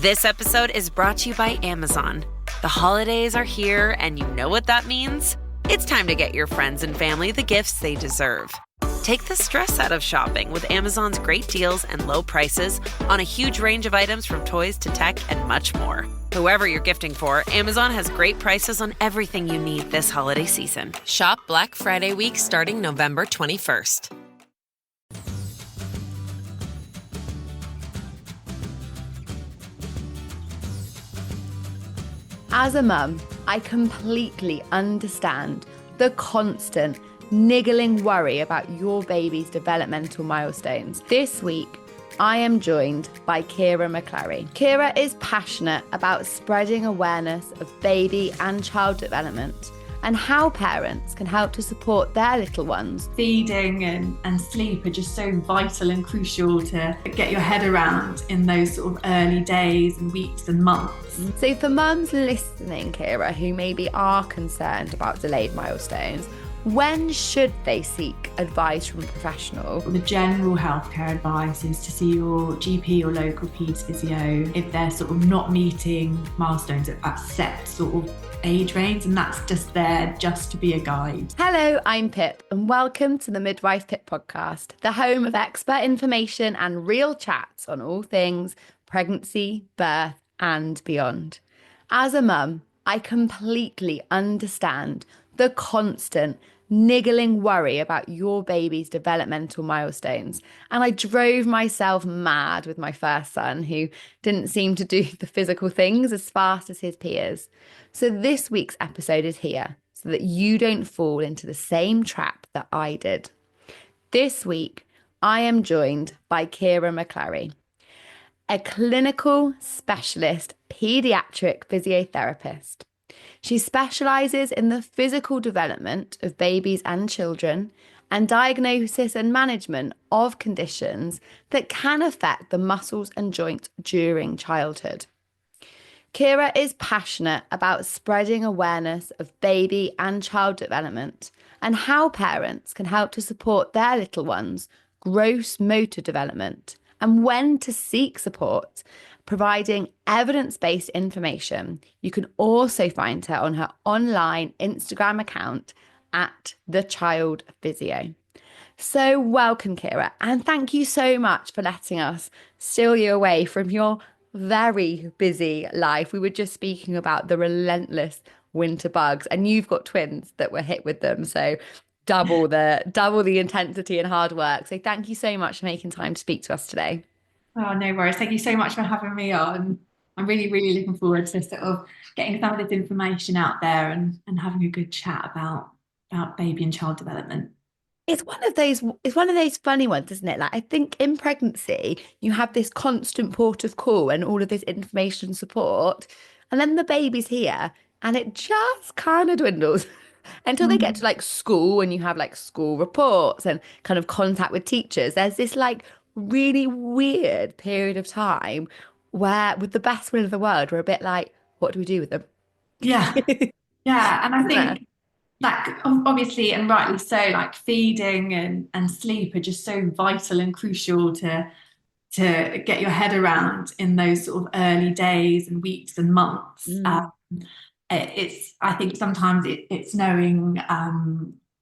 This episode is brought to you by Amazon. The holidays are here, and you know what that means? It's time to get your friends and family the gifts they deserve. Take the stress out of shopping with Amazon's great deals and low prices on a huge range of items from toys to tech and much more. Whoever you're gifting for, Amazon has great prices on everything you need this holiday season. Shop Black Friday week starting November 21st. As a mum, I completely understand the constant niggling worry about your baby's developmental milestones. This week, I am joined by Ciara McClarey. Ciara is passionate about spreading awareness of baby and child development and how parents can help to support their little ones. Feeding and sleep are just so vital and crucial to get your head around in those sort of early days and weeks and months. So for mums listening, Ciara, who maybe are concerned about delayed milestones, when should they seek advice from a professional? The general healthcare advice is to see your GP or local peds physio if they're sort of not meeting milestones at set sort of age range, and that's just there just to be a guide. Hello, I'm Pip, and welcome to the Midwife Pip podcast, the home of expert information and real chats on all things pregnancy, birth, and beyond. As a mum, I completely understand the constant niggling worry about your baby's developmental milestones. And I drove myself mad with my first son, who didn't seem to do the physical things as fast as his peers. So this week's episode is here so that you don't fall into the same trap that I did. This week, I am joined by Ciara McClarey, a clinical specialist paediatric physiotherapist. She specialises in the physical development of babies and children and diagnosis and management of conditions that can affect the muscles and joints during childhood. Ciara is passionate about spreading awareness of baby and child development and how parents can help to support their little ones' gross motor development and when to seek support, providing evidence-based information. You can also find her on her online Instagram account at The Child Physio. So welcome, Ciara, and thank you so much for letting us steal you away from your very busy life. We were just speaking about the relentless winter bugs, and you've got twins that were hit with them, so double the intensity and hard work. So thank you so much for making time to speak to us today. Oh, no worries. Thank you so much for having me on. I'm really, really looking forward to sort of getting some of this information out there and having a good chat about baby and child development. It's one of those funny ones, isn't it? Like, I think in pregnancy, you have this constant port of call and all of this information support. And then the baby's here and it just kind of dwindles until they get to like school and you have like school reports and kind of contact with teachers. There's this like really weird period of time where, with the best will of the world, we're a bit like, what do we do with them? Yeah. Yeah. And I think like obviously and rightly so, like feeding and sleep are just so vital and crucial to get your head around in those sort of early days and weeks and months. I think sometimes it's knowing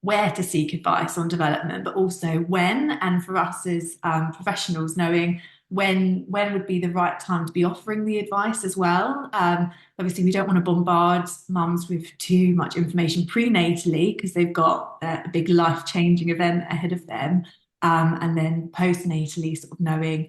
where to seek advice on development, but also when, and for us as professionals, knowing when would be the right time to be offering the advice as well. Obviously, we don't want to bombard mums with too much information prenatally because they've got a big life-changing event ahead of them, and then postnatally, sort of knowing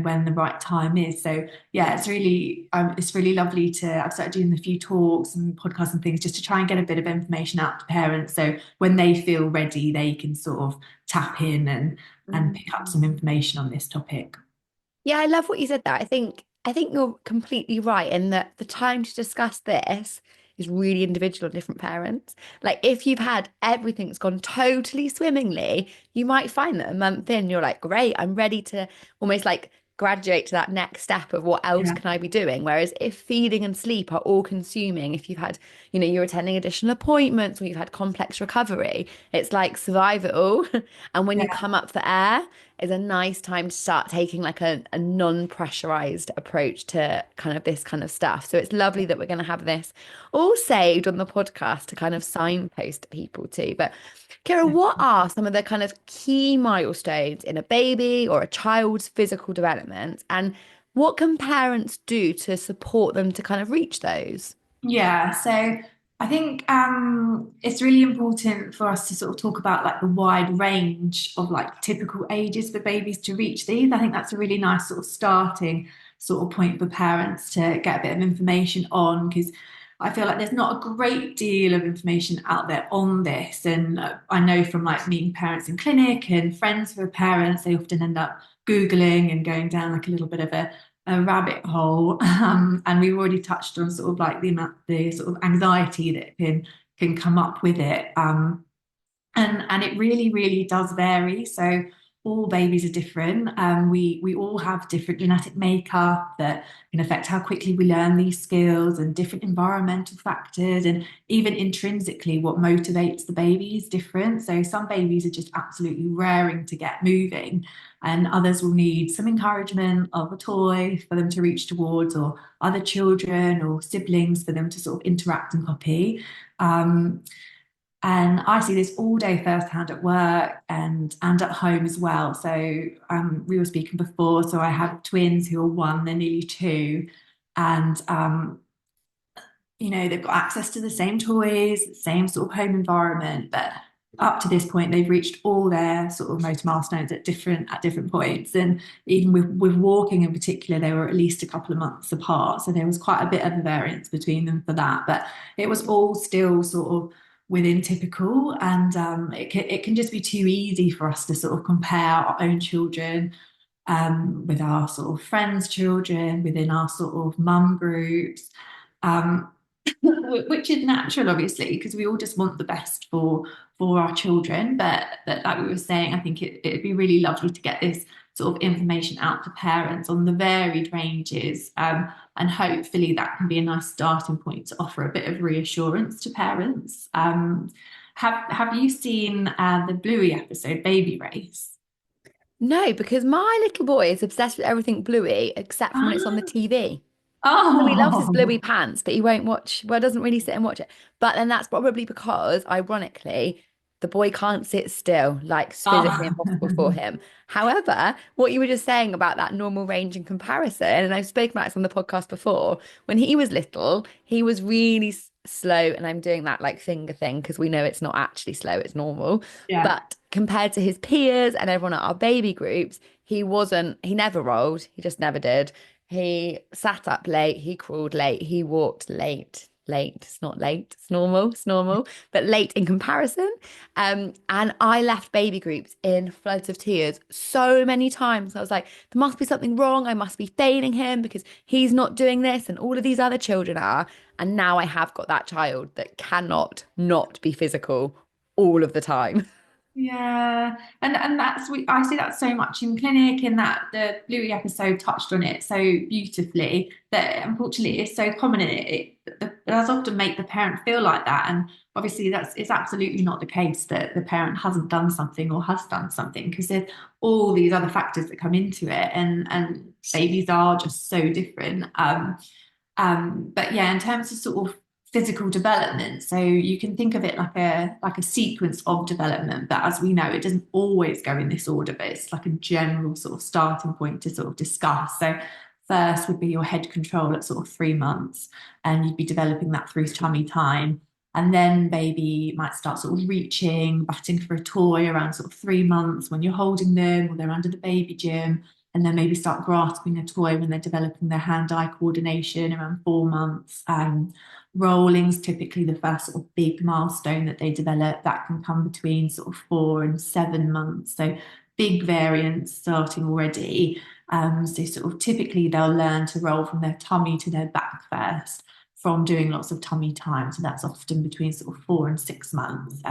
when the right time is. So yeah, it's really lovely I've started doing a few talks and podcasts and things just to try and get a bit of information out to parents. So when they feel ready, they can sort of tap in and pick up some information on this topic. Yeah, I love what you said there. I think you're completely right in that the time to discuss this is really individual on different parents. Like if you've had everything that's gone totally swimmingly, you might find that a month in, you're like, great, I'm ready to almost like graduate to that next step of what else can I be doing. Whereas if feeding and sleep are all consuming, if you've had, you're attending additional appointments or you've had complex recovery, it's like survive it all. And when you come up for air, is a nice time to start taking like a non-pressurized approach to kind of this kind of stuff. So it's lovely that we're going to have this all saved on the podcast to kind of signpost people to. But Ciara, what are some of the kind of key milestones in a baby or a child's physical development, and what can parents do to support them to kind of reach those? Yeah, so I think it's really important for us to sort of talk about like the wide range of like typical ages for babies to reach these. I think that's a really nice sort of starting sort of point for parents to get a bit of information on, because I feel like there's not a great deal of information out there on this. And I know from like meeting parents in clinic and friends who are parents, they often end up Googling and going down like a little bit of a rabbit hole. And we've already touched on sort of like the sort of anxiety that can come up with it. And it really, really does vary. So all babies are different. We all have different genetic makeup that can affect how quickly we learn these skills, and different environmental factors, and even intrinsically what motivates the baby is different. So some babies are just absolutely raring to get moving, and others will need some encouragement of a toy for them to reach towards, or other children or siblings for them to sort of interact and copy. And I see this all day firsthand at work and at home as well. So we were speaking before. So I have twins who are 1, they're nearly 2, and they've got access to the same toys, same sort of home environment, but up to this point they've reached all their sort of motor milestones at different points. And even with walking in particular, they were at least a couple of months apart. So there was quite a bit of a variance between them for that, but it was all still sort of within typical. And it can just be too easy for us to sort of compare our own children with our sort of friends' children within our sort of mum groups, um, which is natural, obviously, because we all just want the best for our children. But like we were saying, I think it'd be really lovely to get this sort of information out to parents on the varied ranges. And hopefully that can be a nice starting point to offer a bit of reassurance to parents. Have you seen the Bluey episode, Baby Race? No, because my little boy is obsessed with everything Bluey except for when it's on the Ah, TV. So he loves his Bluey oh, pants, but he won't watch, well, doesn't really sit and watch it. But then that's probably because, ironically, the boy can't sit still, like it's physically oh. impossible for him. However, what you were just saying about that normal range in comparison, and I've spoken about this on the podcast before, when he was little, he was really slow, and I'm doing that like finger thing because we know it's not actually slow, it's normal. Yeah. But compared to his peers and everyone at our baby groups, he never rolled, he just never did. He sat up late, he crawled late, he walked late. Late, it's not late, it's normal, but late in comparison. And I left baby groups in floods of tears so many times. I was like, there must be something wrong. I must be failing him because he's not doing this and all of these other children are. And now I have got that child that cannot not be physical all of the time. Yeah, and I see that so much in clinic, in that the Bluey episode touched on it so beautifully, that unfortunately it's so common, and it does often make the parent feel like that. And obviously it's absolutely not the case that the parent hasn't done something or has done something, because there's all these other factors that come into it, and babies are just so different. But yeah, in terms of sort of physical development, so you can think of it like a sequence of development, but as we know, it doesn't always go in this order, but it's like a general sort of starting point to sort of discuss. So first would be your head control at sort of 3 months, and you'd be developing that through tummy time. And then baby might start sort of reaching, batting for a toy around sort of 3 months when you're holding them or they're under the baby gym, and then maybe start grasping a toy when they're developing their hand-eye coordination around 4 months. Rolling's typically the first sort of big milestone that they develop. That can come between sort of 4 and 7 months. So big variance starting already. So sort of typically they'll learn to roll from their tummy to their back first from doing lots of tummy time. So that's often between sort of 4 and 6 months.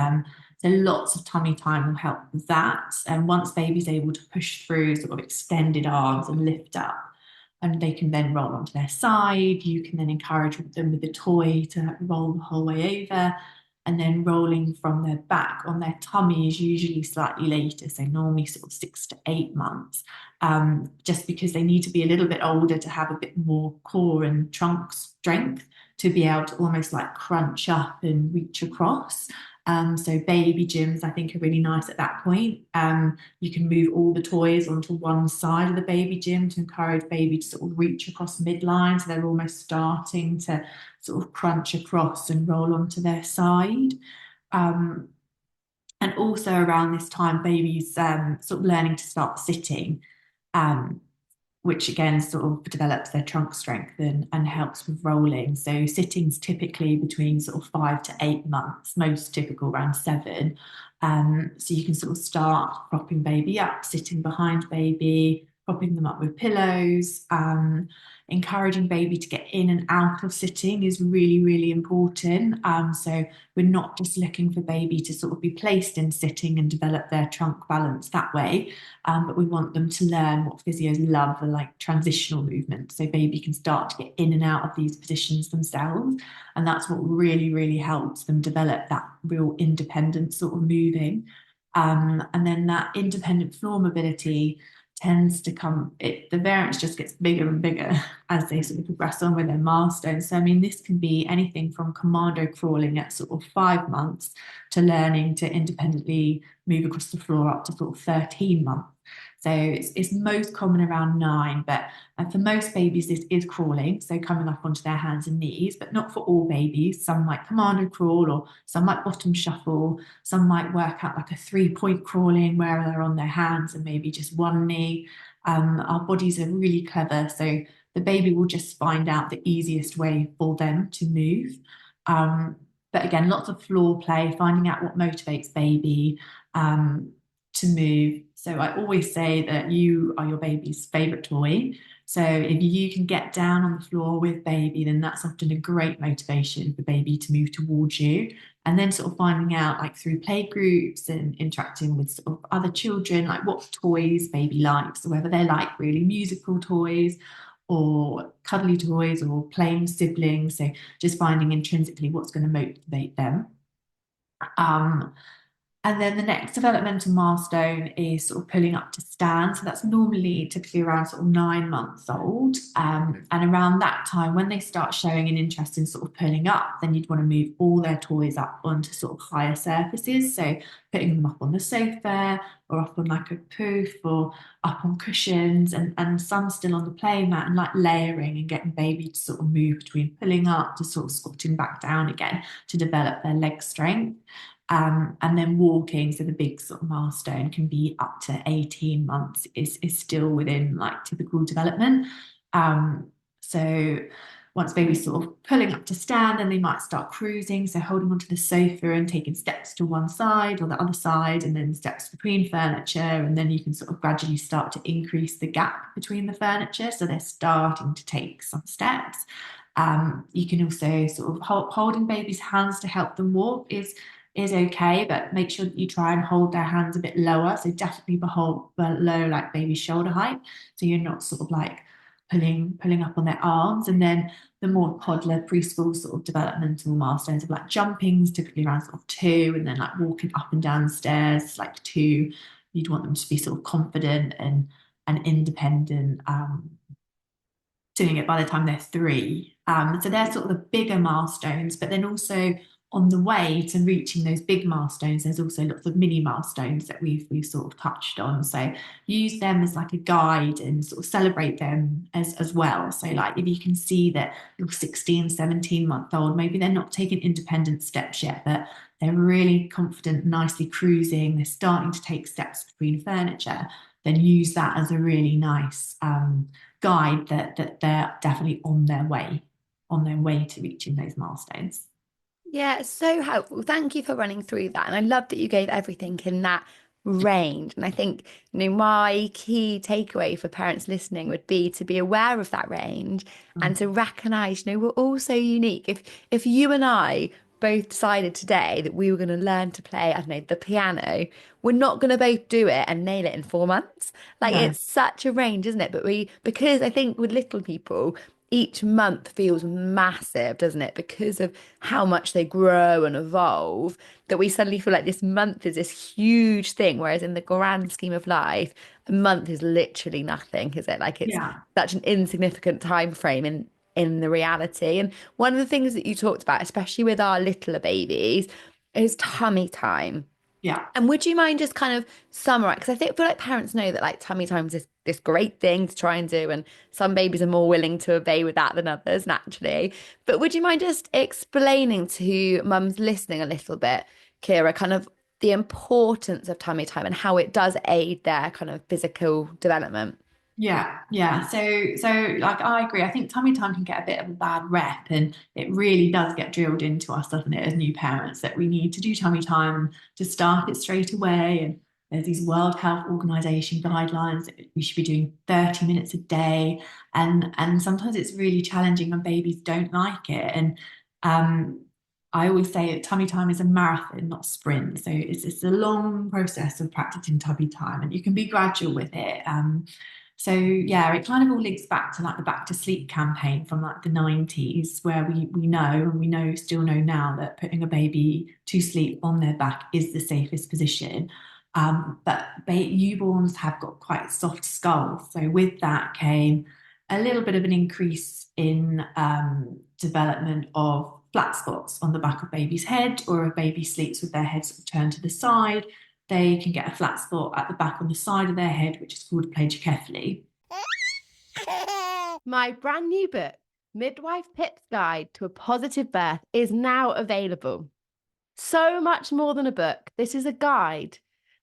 So lots of tummy time will help with that. And once baby's able to push through sort of extended arms and lift up, and they can then roll onto their side, you can then encourage them with a toy to roll the whole way over. and then rolling from their back on their tummy is usually slightly later, so normally sort of 6 to 8 months, just because they need to be a little bit older to have a bit more core and trunk strength to be able to almost like crunch up and reach across. So baby gyms, I think, are really nice at that point. You can move all the toys onto one side of the baby gym to encourage baby to sort of reach across midline. So they're almost starting to sort of crunch across and roll onto their side. And also around this time, babies sort of learning to start sitting. Which again sort of develops their trunk strength and helps with rolling. So sitting's typically between sort of 5 to 8 months, most typical around 7. So you can sort of start propping baby up, sitting behind baby, propping them up with pillows. Encouraging baby to get in and out of sitting is really, really important. So we're not just looking for baby to sort of be placed in sitting and develop their trunk balance that way, but we want them to learn what physios love, the like transitional movement. So baby can start to get in and out of these positions themselves. And that's what really, really helps them develop that real independent sort of moving. And then that independent floor mobility tends to come, the variance just gets bigger and bigger as they sort of progress on with their milestones. So, I mean, this can be anything from commando crawling at sort of 5 months to learning to independently move across the floor up to sort of 13 months. So it's most common around 9, but for most babies, this is crawling, so coming up onto their hands and knees, but not for all babies. Some might commando crawl, or some might bottom shuffle. Some might work out like a 3-point crawling where they're on their hands and maybe just one knee. Our bodies are really clever, so the baby will just find out the easiest way for them to move. But again, lots of floor play, finding out what motivates baby to move. So I always say that you are your baby's favorite toy. So if you can get down on the floor with baby, then that's often a great motivation for baby to move towards you. And then sort of finding out, like through play groups and interacting with sort of other children, like what toys baby likes, so whether they're like really musical toys or cuddly toys or playing siblings. So just finding intrinsically what's going to motivate them. And then the next developmental milestone is sort of pulling up to stand. So that's normally typically around sort of 9 months old. And around that time, when they start showing an interest in sort of pulling up, then you'd want to move all their toys up onto sort of higher surfaces. So putting them up on the sofa or up on like a poof or up on cushions, and some still on the play mat, and like layering and getting baby to sort of move between pulling up to sort of squatting back down again to develop their leg strength. And then walking, so the big sort of milestone can be up to 18 months is still within like typical development. So once baby's sort of pulling up to stand, then they might start cruising, so holding onto the sofa and taking steps to one side or the other side, and then steps between furniture, and then you can sort of gradually start to increase the gap between the furniture, so they're starting to take some steps. You can also sort of holding baby's hands to help them walk is okay, but make sure that you try and hold their hands a bit lower. So definitely below like baby's shoulder height. So you're not sort of like pulling up on their arms. And then the more toddler preschool sort of developmental milestones of like jumping is typically around sort of 2, and then like walking up and down stairs like 2. You'd want them to be sort of confident and independent, doing it by the time they're 3. So they're sort of the bigger milestones, but then also on the way to reaching those big milestones, there's also lots of mini milestones that we've sort of touched on. So use them as like a guide and sort of celebrate them as well. So like if you can see that your 16, 17-month-old, maybe they're not taking independent steps yet, but they're really confident, nicely cruising, they're starting to take steps between furniture, then use that as a really nice guide that they're definitely on their way to reaching those milestones. Yeah, it's so helpful. Thank you for running through that. And I love that you gave everything in that range. And I think, my key takeaway for parents listening would be to be aware of that range and to recognize, we're all so unique. If you and I both decided today that we were going to learn to play, I don't know, the piano, we're not going to both do it and nail it in 4 months. Like No. it's such a range, isn't it? But because I think with little people, each month feels massive, doesn't it? Because of how much they grow and evolve, that we suddenly feel like this month is this huge thing. Whereas in the grand scheme of life, a month is literally nothing, is it? Like it's Yeah. such an insignificant time frame in the reality. And one of the things that you talked about, especially with our littler babies, is tummy time. Yeah. And would you mind just kind of summarize? Because feel like parents know that like tummy time is this great thing to try and do, and some babies are more willing to obey with that than others naturally. But would you mind just explaining to mums listening a little bit, Ciara, kind of the importance of tummy time and how it does aid their kind of physical development? Yeah. So like I agree. I think tummy time can get a bit of a bad rep, and it really does get drilled into us, doesn't it, as new parents, that we need to do tummy time to start it straight away. And there's these World Health Organization guidelines that we should be doing 30 minutes a day. And sometimes it's really challenging when babies don't like it. And I always say that tummy time is a marathon, not a sprint. So it's a long process of practicing tummy time, and you can be gradual with it. So yeah, it kind of all links back to like the Back to Sleep campaign from like the 90s, where we know, and we know still know now, that putting a baby to sleep on their back is the safest position. But newborns have got quite soft skulls, so with that came a little bit of an increase in development of flat spots on the back of baby's head, or if baby sleeps with their head sort of turned to the side, they can get a flat spot at the back on the side of their head, which is called plagioccephaly. My brand new book, Midwife Pip's Guide to a Positive Birth, is now available. So much more than a book, this is a guide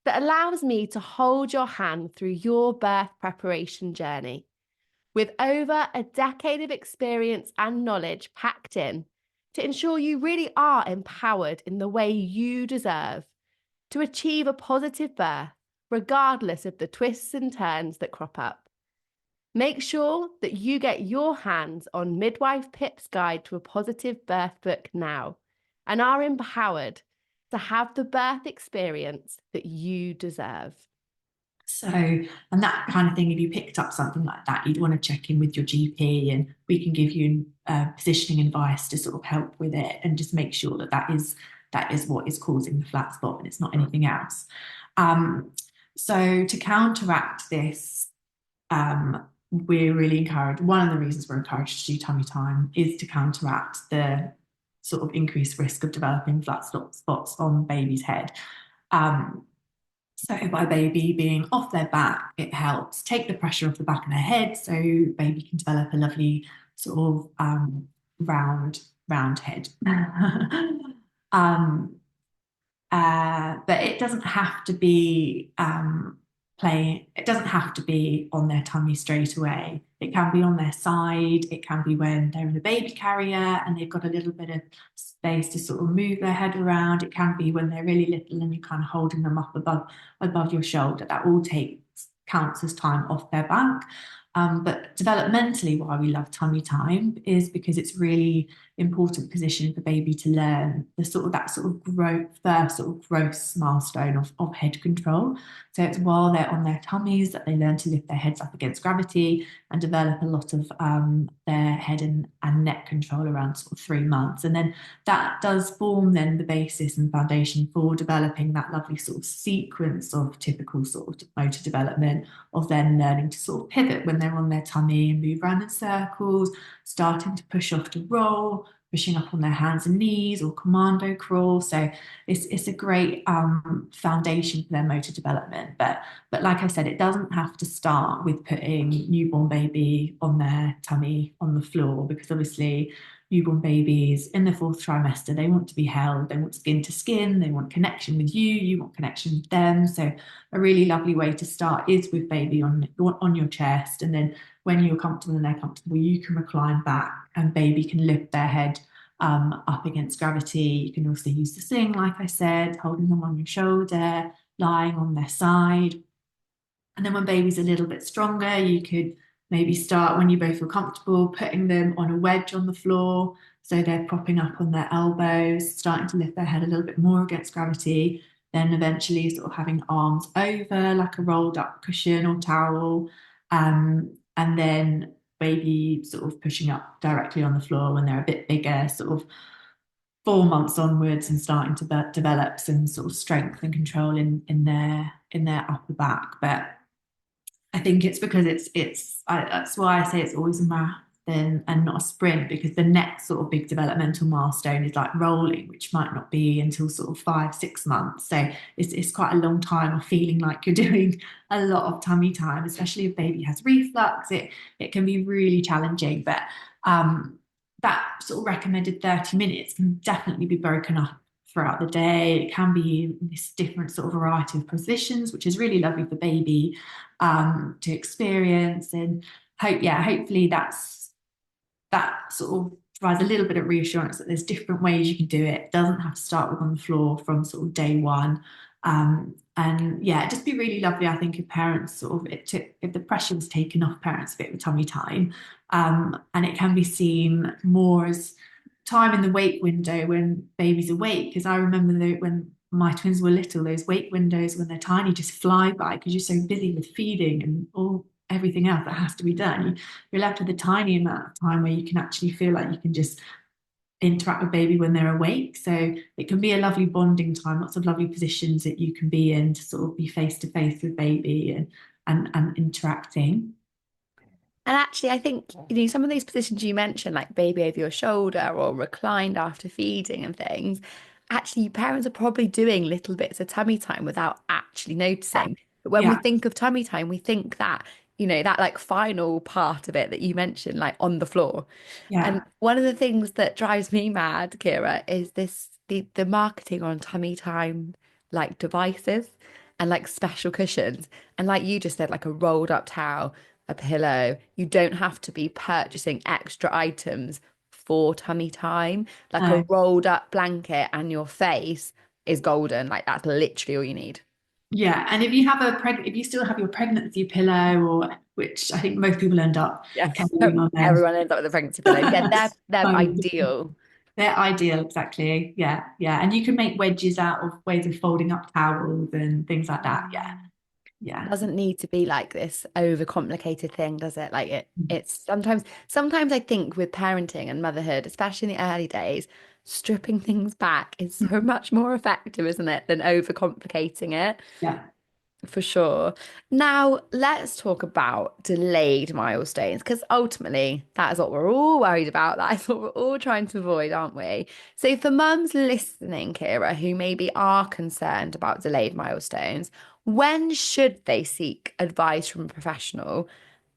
that allows me to hold your hand through your birth preparation journey. With over a decade of experience and knowledge packed in to ensure you really are empowered in the way you deserve to achieve a positive birth, regardless of the twists and turns that crop up. Make sure that you get your hands on Midwife Pip's Guide to a Positive Birth book now and are empowered to have the birth experience that you deserve. So, and that kind of thing, if you picked up something like that, you'd want to check in with your GP, and we can give you positioning advice to sort of help with it, and just make sure that that is what is causing the flat spot and it's not anything else. So to counteract this, we're really encouraged. One of the reasons we're encouraged to do tummy time is to counteract the sort of increased risk of developing flat spots on baby's head. So by baby being off their back, it helps take the pressure off the back of their head, so baby can develop a lovely sort of round head. But it doesn't have to be it doesn't have to be on their tummy straight away. It can be on their side. It can be when they're in a baby carrier and they've got a little bit of space to sort of move their head around. It can be when they're really little and you're kind of holding them up above your shoulder. That all counts as time off their back. But developmentally, why we love tummy time is because it's really important position for baby to learn first sort of growth milestone of head control. So it's while they're on their tummies that they learn to lift their heads up against gravity and develop a lot of their head and neck control around sort of 3 months. And then that does form then the basis and foundation for developing that lovely sort of sequence of typical sort of motor development, of then learning to sort of pivot when they're on their tummy and move around in circles, starting to push off to roll, pushing up on their hands and knees, or commando crawl. So it's a great foundation for their motor development. But like I said, it doesn't have to start with putting newborn baby on their tummy on the floor, because obviously newborn babies in the 4th trimester, they want to be held, they want skin to skin, they want connection with you, you want connection with them. So a really lovely way to start is with baby on your chest, and then when you're comfortable and they're comfortable, you can recline back and baby can lift their head up against gravity. You can also use the sling, like I said, holding them on your shoulder, lying on their side. And then when baby's a little bit stronger, you could maybe start, when you both feel comfortable, putting them on a wedge on the floor, so they're propping up on their elbows, starting to lift their head a little bit more against gravity. Then eventually sort of having arms over like a rolled up cushion or towel, and then baby sort of pushing up directly on the floor when they're a bit bigger, sort of 4 months onwards, and starting to develop some sort of strength and control in their upper back. But I think it's because that's why I say it's always a marathon and not a sprint, because the next sort of big developmental milestone is like rolling, which might not be until sort of 5, 6 months. So it's quite a long time of feeling like you're doing a lot of tummy time, especially if baby has reflux. It can be really challenging, but that sort of recommended 30 minutes can definitely be broken up throughout the day. It can be in this different sort of variety of positions, which is really lovely for baby to experience. And hopefully that sort of provides a little bit of reassurance that there's different ways you can do it. It doesn't have to start with on the floor from sort of day one. And yeah, it'd just be really lovely, I think, if parents sort of if the pressure was taken off parents a bit with tummy time. And it can be seen more as time in the wake window when baby's awake. Because I remember when my twins were little, those wake windows when they're tiny just fly by because you're so busy with feeding and everything else that has to be done. You're left with a tiny amount of time where you can actually feel like you can just interact with baby when they're awake. So it can be a lovely bonding time, lots of lovely positions that you can be in to sort of be face to face with baby and interacting. And actually, I think, some of these positions you mentioned, like baby over your shoulder or reclined after feeding and things, actually, parents are probably doing little bits of tummy time without actually noticing. But when we Yeah, think of tummy time, we think that, that like final part of it that you mentioned, like on the floor. And yeah, one of the things that drives me mad, Ciara, is the marketing on tummy time like devices and like special cushions. And like you just said, like a rolled up towel, a pillow. You don't have to be purchasing extra items for tummy time. Like a no, rolled up blanket and your face is golden. Like that's literally all you need. yeah. And if you still have your pregnancy pillow, or which I think most people end up Yes. carrying on them. Everyone ends up with a pregnancy pillow. Yeah, they're ideal. They're ideal, exactly. Yeah, yeah. And you can make wedges out of ways of folding up towels and things like that. Yeah, yeah. Doesn't need to be like this overcomplicated thing, does it? Like it's sometimes I think with parenting and motherhood, especially in the early days, stripping things back is so much more effective, isn't it, than overcomplicating it, Yeah. for sure. Now, let's talk about delayed milestones, because ultimately that is what we're all worried about. That is what we're all trying to avoid, aren't we? So for mums listening, Ciara, who maybe are concerned about delayed milestones, when should they seek advice from a professional?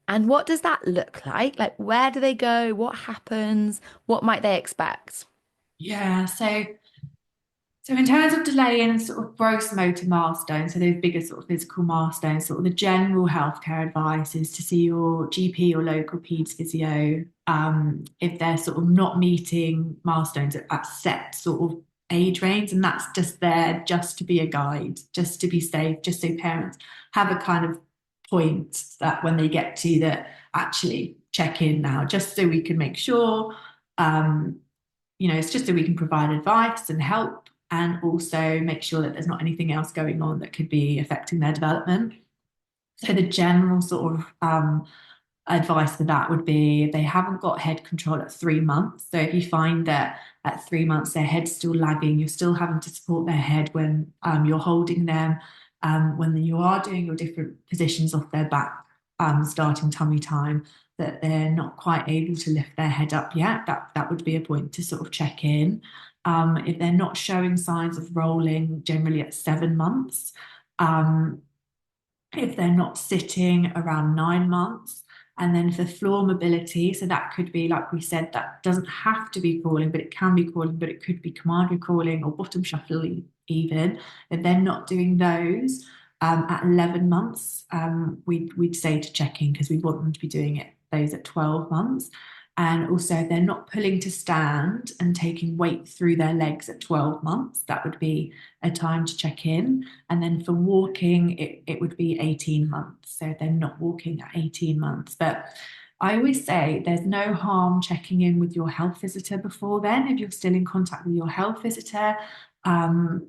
And what does that look like? Like, where do they go? What happens? What might they expect? Yeah. So in terms of delay and sort of gross motor milestones, so those bigger sort of physical milestones, sort of the general healthcare advice is to see your GP or local peds physio if they're sort of not meeting milestones at set sort of age range, and that's just there just to be a guide, just to be safe, just so parents have a kind of point that when they get to that actually check in now, just so we can make sure. Um, it's just so we can provide advice and help, and also make sure that there's not anything else going on that could be affecting their development. So the general sort of advice for that would be if they haven't got head control at 3 months. So if you find that at 3 months their head's still lagging, you're still having to support their head when you're holding them, when you are doing your different positions off their back, starting tummy time, that they're not quite able to lift their head up yet, that would be a point to sort of check in. If they're not showing signs of rolling, generally at 7 months. If they're not sitting around 9 months. And then for floor mobility, so that could be, like we said, that doesn't have to be crawling, but it can be crawling, but it could be commando crawling or bottom shuffling even. If they're not doing those at 11 months, we'd say to check in, because we want them to be doing those at 12 months. And also, if they're not pulling to stand and taking weight through their legs at 12 months, that would be a time to check in. And then for walking, it would be 18 months. So if they're not walking at 18 months. But I always say there's no harm checking in with your health visitor before then, if you're still in contact with your health visitor. And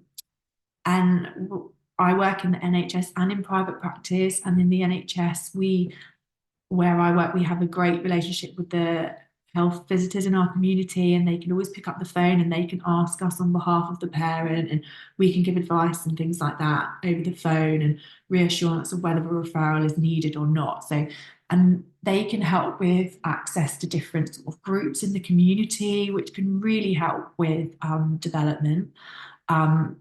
I work in the NHS and in private practice. And in the NHS, we where I work, we have a great relationship with the health visitors in our community, and they can always pick up the phone and they can ask us on behalf of the parent, and we can give advice and things like that over the phone and reassurance of whether a referral is needed or not. So, and they can help with access to different sort of groups in the community, which can really help with development. Um,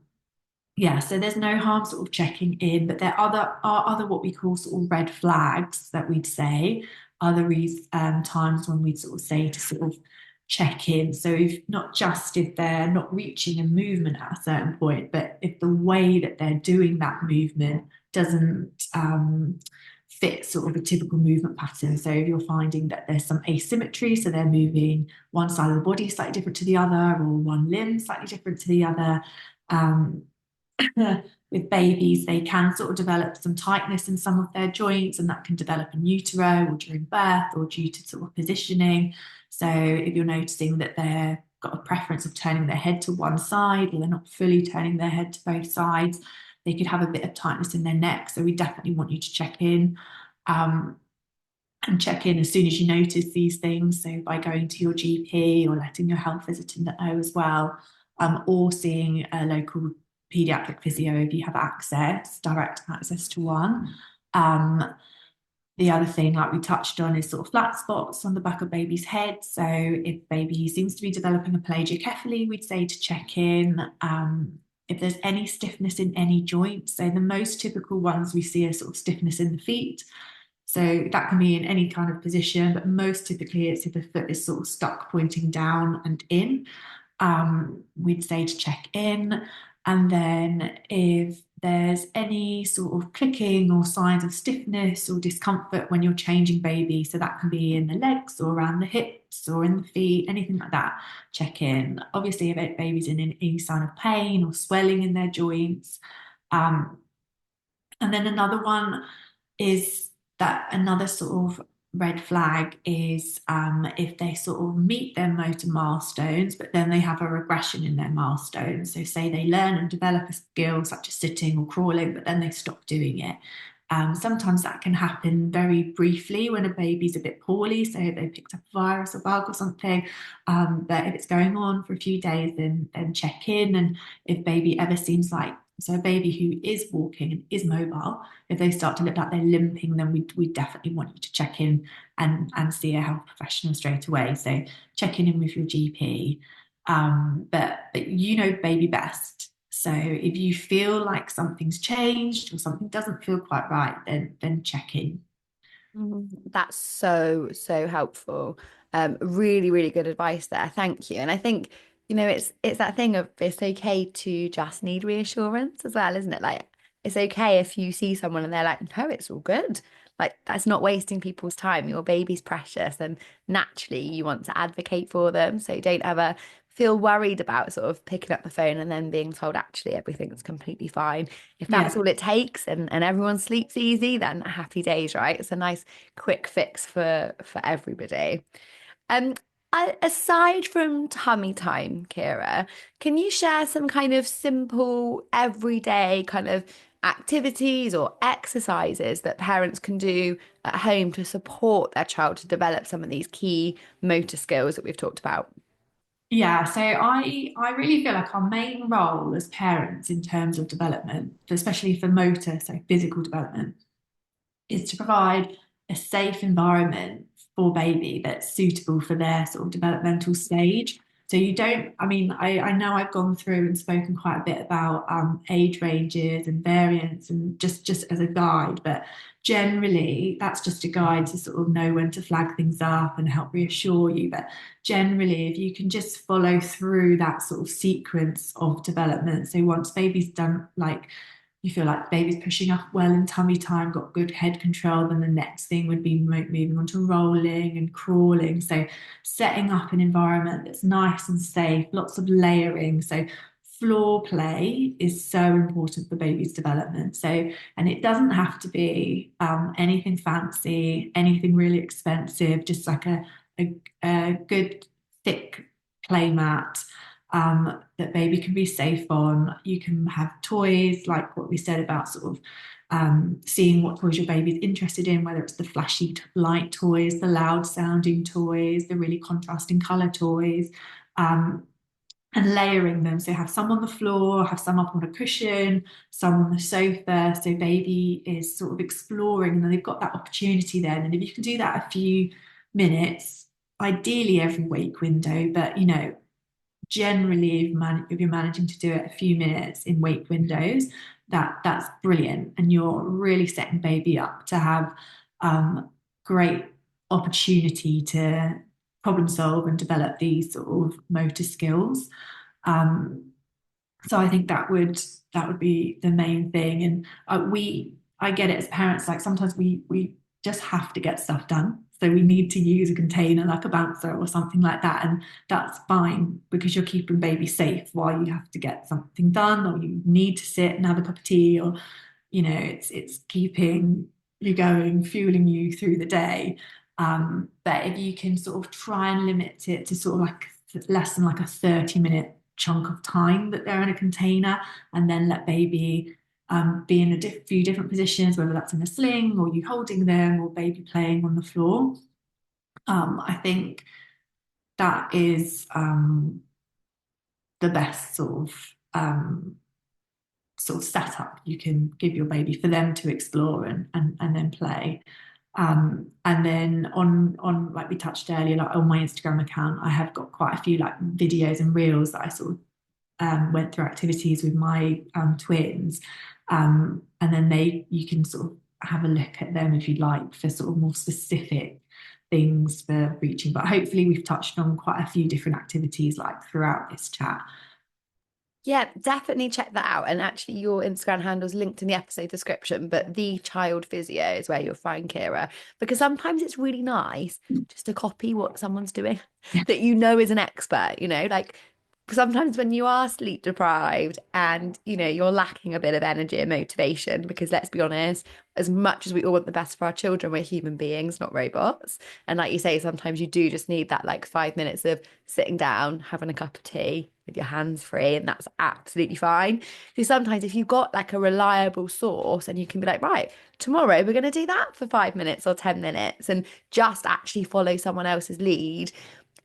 yeah, so there's no harm sort of checking in, but there are other what we call sort of red flags that we'd say, other times when we'd sort of say to sort of check in. So if not just if they're not reaching a movement at a certain point, but if the way that they're doing that movement doesn't fit sort of a typical movement pattern. So if you're finding that there's some asymmetry, so they're moving one side of the body slightly different to the other, or one limb slightly different to the other. With babies, they can sort of develop some tightness in some of their joints, and that can develop in utero or during birth or due to sort of positioning. So if you're noticing that they've got a preference of turning their head to one side, or they're not fully turning their head to both sides, they could have a bit of tightness in their neck. So we definitely want you to check in. And check in as soon as you notice these things. So by going to your GP or letting your health visitor know as well, or seeing a local paediatric physio if you have direct access to one. The other thing, like we touched on, is sort of flat spots on the back of baby's head. So if baby seems to be developing a plagiocephaly, we'd say to check in. If there's any stiffness in any joint, so the most typical ones we see are sort of stiffness in the feet. So that can be in any kind of position, but most typically it's if the foot is sort of stuck pointing down and in. We'd say to check in. And then if there's any sort of clicking or signs of stiffness or discomfort when you're changing baby, so that can be in the legs or around the hips or in the feet, anything like that, check in. Obviously, if baby's in any sign of pain or swelling in their joints. And then another one is that another sort of red flag is if they sort of meet their motor milestones, but then they have a regression in their milestones. So say they learn and develop a skill such as sitting or crawling, but then they stop doing it. Sometimes that can happen very briefly when a baby's a bit poorly, so they picked up a virus or bug or something. But if it's going on for a few days, then check in. And if baby ever seems like, so a baby who is walking and is mobile, if they start to look like they're limping, then we definitely want you to check in and see a health professional straight away. So checking in with your GP. But you know baby best. So if you feel like something's changed or something doesn't feel quite right, then check in. That's so helpful. Really, really good advice there. Thank you. And I think, it's that thing of it's okay to just need reassurance as well, isn't it? Like it's okay if you see someone and they're like, no, it's all good. Like that's not wasting people's time. Your baby's precious, and naturally you want to advocate for them. So don't ever feel worried about sort of picking up the phone and then being told actually everything's completely fine. If that's Yeah. all it takes and everyone sleeps easy, then happy days, right? It's a nice quick fix for everybody. Um, Aside from tummy time, Ciara, can you share some kind of simple, everyday kind of activities or exercises that parents can do at home to support their child to develop some of these key motor skills that we've talked about? Yeah, so I really feel like our main role as parents in terms of development, especially for motor, so physical development, is to provide a safe environment for baby that's suitable for their sort of developmental stage. So you don't, I mean, I know I've gone through and spoken quite a bit about age ranges and variants and just as a guide, but generally that's just a guide to sort of know when to flag things up and help reassure you. But generally, if you can just follow through that sort of sequence of development, so once baby's done, like you feel like baby's pushing up well in tummy time, got good head control, then the next thing would be moving on to rolling and crawling. So setting up an environment that's nice and safe, lots of layering. So floor play is so important for baby's development. So, and it doesn't have to be anything fancy, anything really expensive, just like a good thick play mat that baby can be safe on. You can have toys like what we said about sort of seeing what toys your baby's interested in, whether it's the flashy light toys, the loud sounding toys, the really contrasting color toys, and layering them. So have some on the floor, have some up on a cushion, some on the sofa. So baby is sort of exploring, and then they've got that opportunity then. And if you can do that a few minutes, ideally every wake window, but generally if you're managing to do it a few minutes in wake windows, that's brilliant. And you're really setting baby up to have great opportunity to problem solve and develop these sort of motor skills. So I think that would be the main thing. And I get it as parents, like sometimes we just have to get stuff done. So we need to use a container like a bouncer or something like that. And that's fine because you're keeping baby safe while you have to get something done, or you need to sit and have a cup of tea, or, it's keeping you going, fueling you through the day. But if you can sort of try and limit it to sort of like less than like a 30-minute chunk of time that they're in a container, and then let baby be in a few different positions, whether that's in a sling or you holding them or baby playing on the floor. I think that is the best sort of setup you can give your baby for them to explore and then play. And then on like we touched earlier, like on my Instagram account, I have got quite a few like videos and reels that I sort of went through activities with my twins. And then you can sort of have a look at them if you'd like for sort of more specific things for reaching. But hopefully we've touched on quite a few different activities like throughout this chat. Yeah, definitely check that out. And actually, your Instagram handle's linked in the episode description, but the child physio is where you'll find Ciara, because sometimes it's really nice just to copy what someone's doing that is an expert, like sometimes when you are sleep deprived and, you're lacking a bit of energy and motivation, because let's be honest, as much as we all want the best for our children, we're human beings, not robots. And like you say, sometimes you do just need that like 5 minutes of sitting down, having a cup of tea with your hands free, and that's absolutely fine. So sometimes if you've got like a reliable source and you can be like, right, tomorrow we're going to do that for 5 minutes or 10 minutes and just actually follow someone else's lead.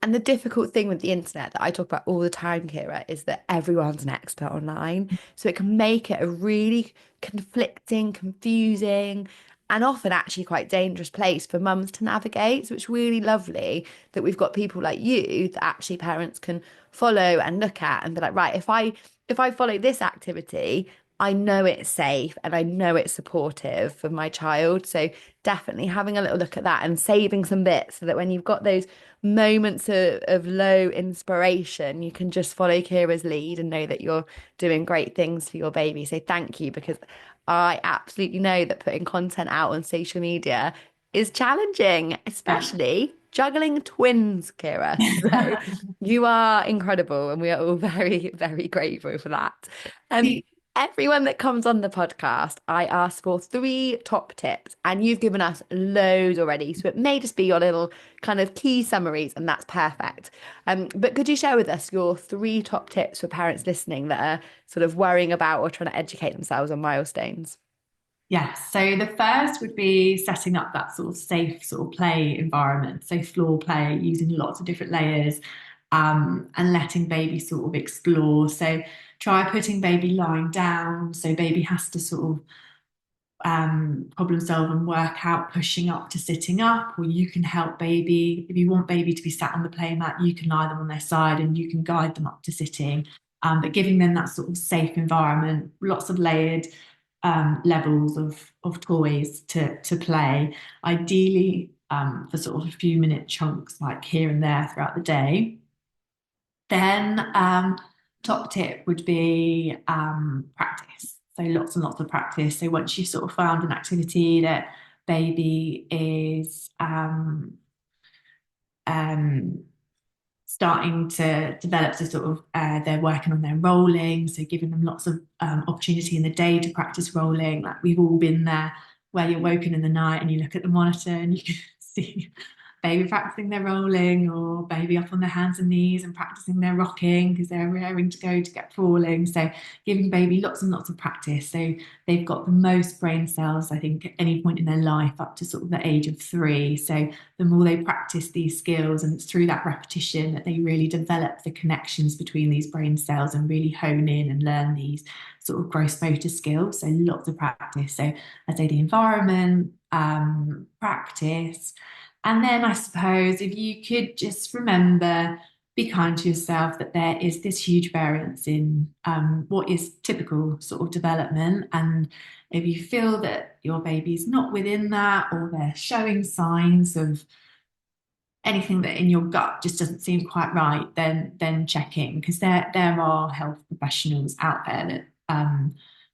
And the difficult thing with the internet that I talk about all the time, Ciara, is that everyone's an expert online. So it can make it a really conflicting, confusing, and often actually quite dangerous place for mums to navigate. So it's really lovely that we've got people like you that actually parents can follow and look at and be like, right, if I follow this activity, I know it's safe and I know it's supportive for my child. So definitely having a little look at that and saving some bits so that when you've got those moments of low inspiration, you can just follow Ciara's lead and know that you're doing great things for your baby. So thank you, because I absolutely know that putting content out on social media is challenging, especially juggling twins, Ciara. So you are incredible and we are all very, very grateful for that. Everyone that comes on the podcast, I ask for 3 top tips, and you've given us loads already. So it may just be your little kind of key summaries, and that's perfect. But could you share with us your 3 top tips for parents listening that are sort of worrying about or trying to educate themselves on milestones? Yes. So the first would be setting up that sort of safe sort of play environment. So floor play, using lots of different layers, and letting baby sort of explore. So try putting baby lying down. So baby has to sort of problem solve and work out pushing up to sitting up, or you can help baby. If you want baby to be sat on the play mat, you can lie them on their side and you can guide them up to sitting. But giving them that sort of safe environment, lots of layered levels of toys to play, ideally for sort of a few minute chunks like here and there throughout the day. Then top tip would be practice. So lots and lots of practice. So once you've sort of found an activity that baby is starting to develop, so sort of they're working on their rolling, so giving them lots of opportunity in the day to practice rolling. Like we've all been there, where you're woken in the night and you look at the monitor and you can see baby practicing their rolling, or baby up on their hands and knees and practicing their rocking because they're raring to go to get crawling. So giving baby lots and lots of practice. So they've got the most brain cells, I think, at any point in their life up to sort of the age of 3. So the more they practice these skills, and it's through that repetition that they really develop the connections between these brain cells and really hone in and learn these sort of gross motor skills. So lots of practice. So I'd say the environment, practice. And then I suppose if you could just remember, be kind to yourself, that there is this huge variance in what is typical sort of development. And if you feel that your baby's not within that, or they're showing signs of anything that in your gut just doesn't seem quite right, then check in, because there are health professionals out there that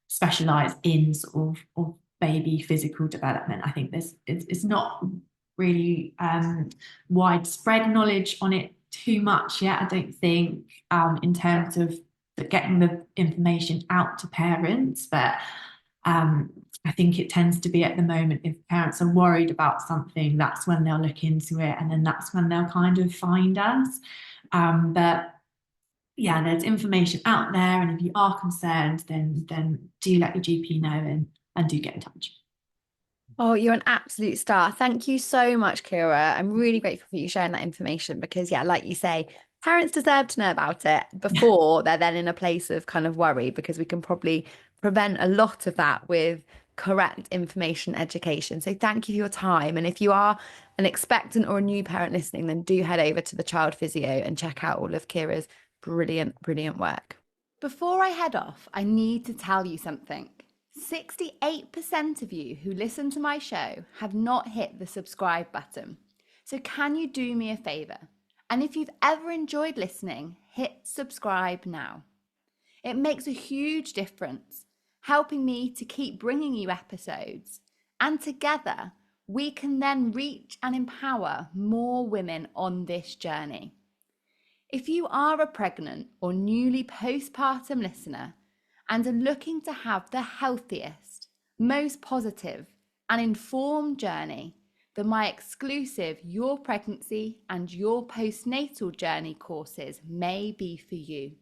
specialise in sort of baby physical development. I think it's not really widespread knowledge on it too much yet, I don't think, in terms of getting the information out to parents. But I think it tends to be, at the moment, if parents are worried about something, that's when they'll look into it, and then that's when they'll kind of find us. But yeah, there's information out there, and if you are concerned, then do let your GP know and do get in touch. Oh, you're an absolute star. Thank you so much, Ciara. I'm really grateful for you sharing that information, because, yeah, like you say, parents deserve to know about it before they're then in a place of kind of worry, because we can probably prevent a lot of that with correct information education. So thank you for your time. And if you are an expectant or a new parent listening, then do head over to the Child Physio and check out all of Ciara's brilliant work. Before I head off, I need to tell you something. 68% of you who listen to my show have not hit the subscribe button. So can you do me a favor? And if you've ever enjoyed listening, hit subscribe now. It makes a huge difference, helping me to keep bringing you episodes. And together, we can then reach and empower more women on this journey. If you are a pregnant or newly postpartum listener and are looking to have the healthiest, most positive and informed journey, then my exclusive Your Pregnancy and Your Postnatal Journey courses may be for you.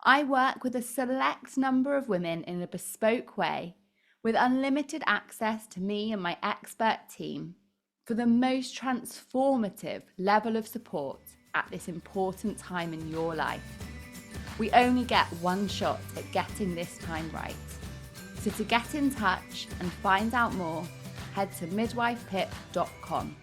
I work with a select number of women in a bespoke way, with unlimited access to me and my expert team for the most transformative level of support at this important time in your life. We only get one shot at getting this time right. So to get in touch and find out more, head to midwifepip.com.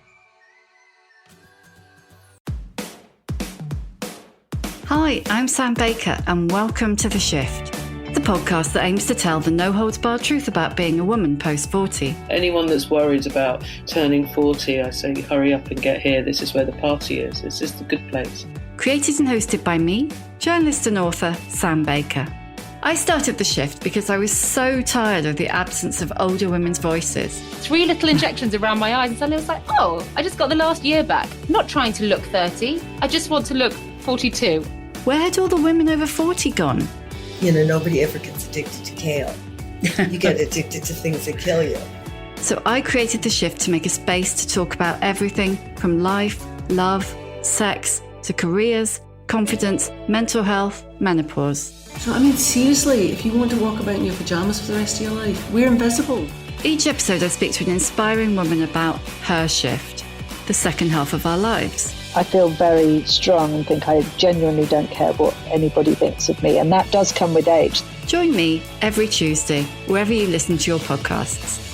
Hi, I'm Sam Baker, and welcome to The Shift, the podcast that aims to tell the no-holds-barred truth about being a woman post-40. Anyone that's worried about turning 40, I say hurry up and get here. This is where the party is. This is the good place. Created and hosted by me, journalist and author Sam Baker. I started The Shift because I was so tired of the absence of older women's voices. 3 little injections around my eyes, and suddenly I was like, oh, I just got the last year back. I'm not trying to look 30. I just want to look 42. Where had all the women over 40 gone? You know, nobody ever gets addicted to kale. You get addicted to things that kill you. So I created The Shift to make a space to talk about everything from life, love, sex, to careers, confidence, mental health, menopause. So, I mean, seriously, if you want to walk about in your pyjamas for the rest of your life, we're invisible. Each episode I speak to an inspiring woman about her shift, the second half of our lives. I feel very strong and think I genuinely don't care what anybody thinks of me. And that does come with age. Join me every Tuesday, wherever you listen to your podcasts.